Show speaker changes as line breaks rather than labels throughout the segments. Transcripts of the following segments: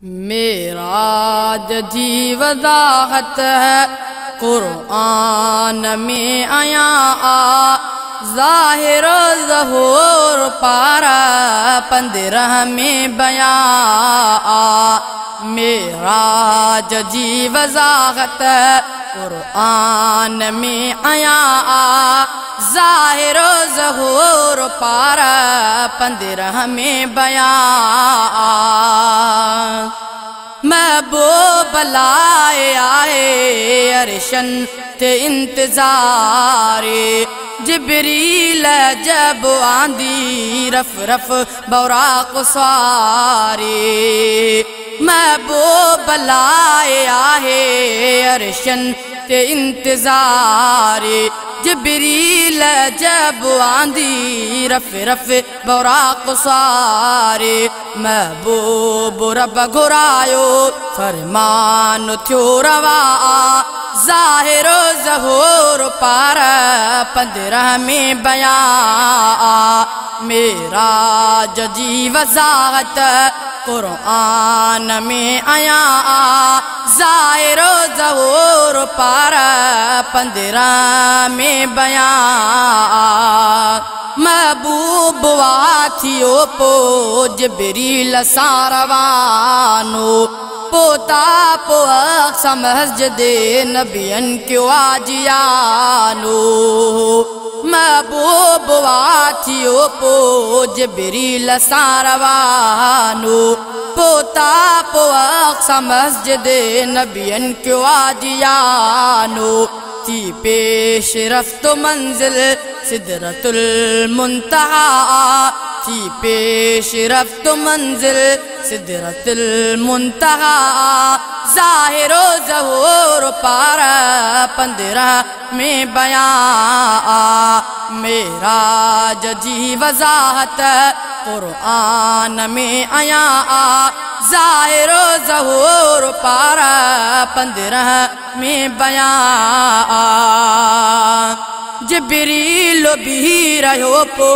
मेराज जी वज़ाहत है क़ुरआन में आया ज़ाहिर ज़हूर पारा 15 में बयां। मेराज जी वज़ाहत है क़ुरआन में आया ज़ाहिर ज़हूर पारा 15 में बयां। महबूब लाए आए अरशन ते इंतज़ारे जिब्रील जब आंदी रफ रफ बौराक़ स्वारे। महबूब लाए आए अरशन ते इंतज़ारे जिब्रील जब आंदी रफ रफ बौराक़ स्वारे। महबूब रब घुरायो फरमान थियो रवा ज़ाहिर ज़हूर पार 15 में बयां। मेराज जी वज़ाहत क़ुरआन में आया ज़ाहिर ज़हूर पार 15 में बयां। महबूब वाथियो पो जिब्रील सां रवानो पोता पो समझ नबियन क्यों आजियानो। महबूब वाथियो पो जिब्रील सां रवानो पोता पो समझ नबियन क्यों आजियानो। थी पेश रफ्त मंजिल सिदरतुल मुंतहा थी पेश रफ्त मंजिल सिदरतुल मुंतहा ज़ाहिर ज़हूर पार 15 में बयां। मेराज जी वज़ाहत क़ुरआन में आया ज़ाहिर ज़हूर पार 15 में बयां। जिब्रील भी रहो पो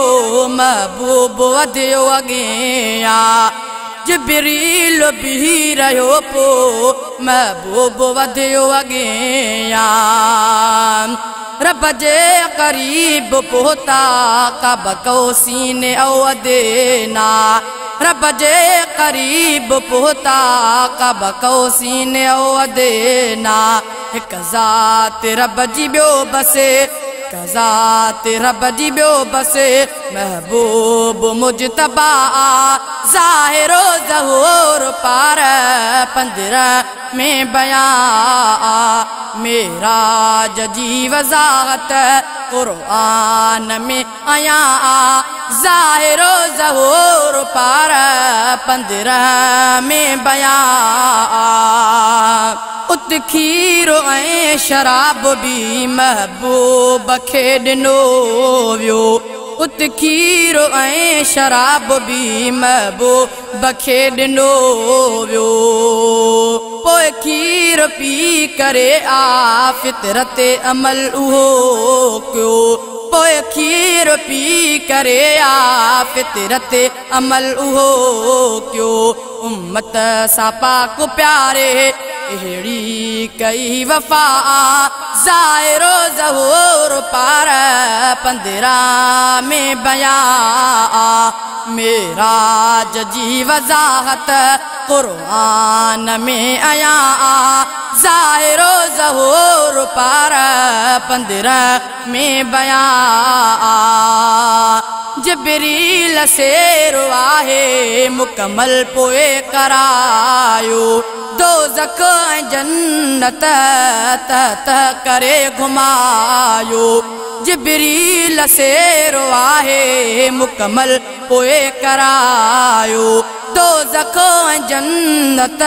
महबूब वधियो अॻियां। जिब्रील भी रहो पो महबूब वधियो अॻियां। रब जे क़रीब पहुता कब कौसीन अवदेना। रब जे क़रीब पहुता कब कौसीन अवदेना। हिक ज़ात रब जी ॿियो बसे ज़ात रब जी ॿियो बसे महबूब मुजतबा ज़ाहिर ज़हूर पार 15 में बयां। मेराज जी वज़ाहत क़ुरआन में आया ज़ाहिर ज़हूर पार 15 में बयां। उत खीर ऐं शराब भी महबूब खे ॾिनो वियो। उत खीर ऐं शराब भी महबूब खे ॾिनो वियो। पोइ खीर पी करे फितरत अमल उहो कयो। पोइ खीर पी करे फितरत अमल उहो कयो। उम्मत सां पाक प्यारे अहिड़ी कई वफ़ा ज़ाहिर ज़हूर पार 15 में बयां। मेराज जी वज़ाहत क़ुरआन में आया ज़ाहिर ज़हूर पार 15 में बयां। जिब्रील सेर आहे मुकमल पोए करायो दोज़ख ऐं जन्नत तह करे घुमायो। जिब्रील सेर आहे मुकमल पोए करायो दोज़ख ऐं जन्नत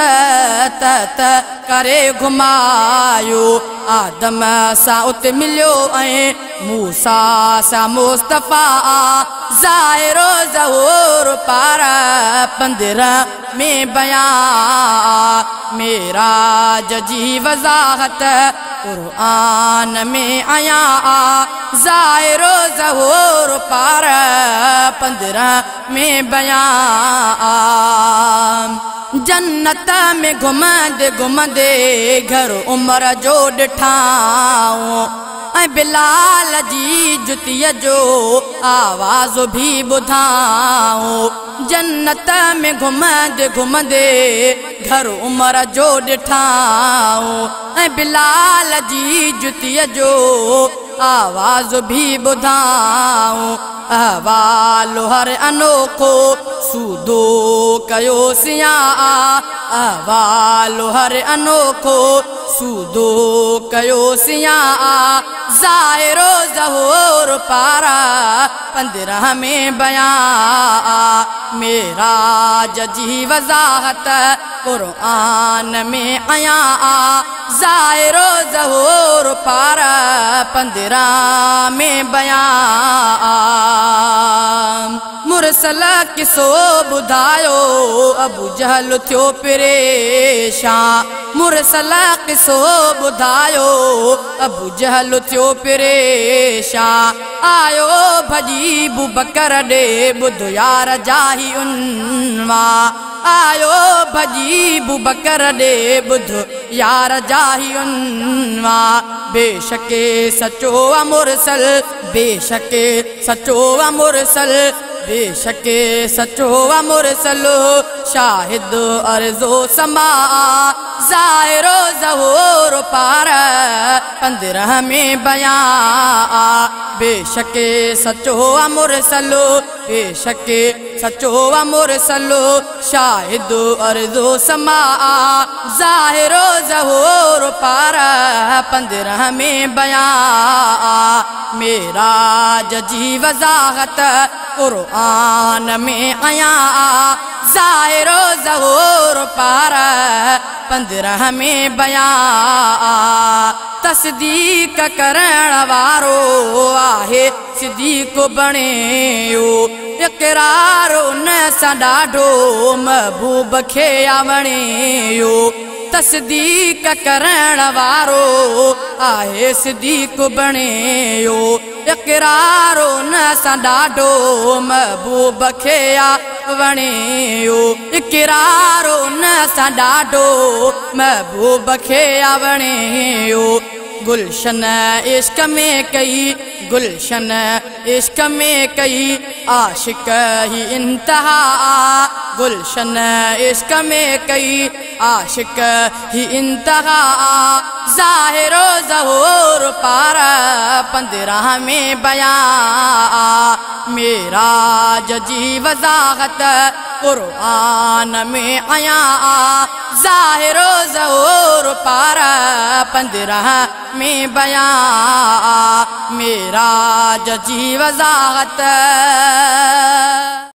तह करे घुमायो। आदम सां उते मिलियो ऐं मूसा सां मुस्तफ़ा ज़ाहिर ज़हूर पार 15 में बयां। मेराज जी वज़ाहत क़ुरआन में आया ज़ाहिर ज़हूर पार 15 में बयां। जन्नत में घुमंदे घुमंदे घर उमर जो ॾिठाऊं ऐं बिलाल जी जुतीअ जो आवाज़ भी ॿुधाऊं। जन्नत में घुमंदे घुमंदे घर उमर जो ॾिठाऊं ऐं बिलाल जी जुतीअ जो आवाज़ भी ॿुधाऊं। अहवालो हर अनोखो सूदो कयो सिया अहवालो हर अनोखो सूदो कयो सिया ज़ाहिरो ज़हूर पारा 15 में बयां मेराज जी वज़ाहत क़ुरआन में आया ज़ाहिरो ज़हूर पारा 15 में बयां मुरसल किसो ॿुधायो अबू जहल थियो परेशान मुरसल किसो ॿुधायो अबू जहल थियो परेशान आयो भॼी बुबकर ॾे ॿुध यार जाही उनवा आयो भॼी बुबकर ॾे ॿुध यार जाही उनवा बेशके सचो मुरसल बेशके सचो मुरसल बेशके सचो मुरसल शाहिद अर्ज़ो समा ज़ाहिरो ज़हूर पार 15 में बयां बेशके सचो मुरसल बेशके सचो मुरसल शाहिद अर्ज़ो समा ज़ाहिरो ज़हूर पार 15 में बयां मेराज जी वज़ाहत क़ुरआन में आया ज़ाहिरो ज़हूर पार 15 में बयां तस्दीक करण वारो आहे सिद्दीक़ बणियो इक़रार उन सां ॾाढो महबूब खे वणियो तस्दीक करण वारो आहे सिद्दीक़ बणियो इक़रार उन सां ॾाढो महबूब खे वणियो इक़रार उन सां ॾाढो महबूब खे वणियो गुलशन इश्क में कई गुलशन इश्क में कई आशिक ही इंतहा गुलशन इश्क में कई आशिक ही इंतहा ज़ाहिरो ज़हूर पार 15 में बयां मेराज जी वज़ाहत क़ुरआन में आया ज़ाहिरो ज़हूर पार 15 में बयां मेराज जी वज़ाहत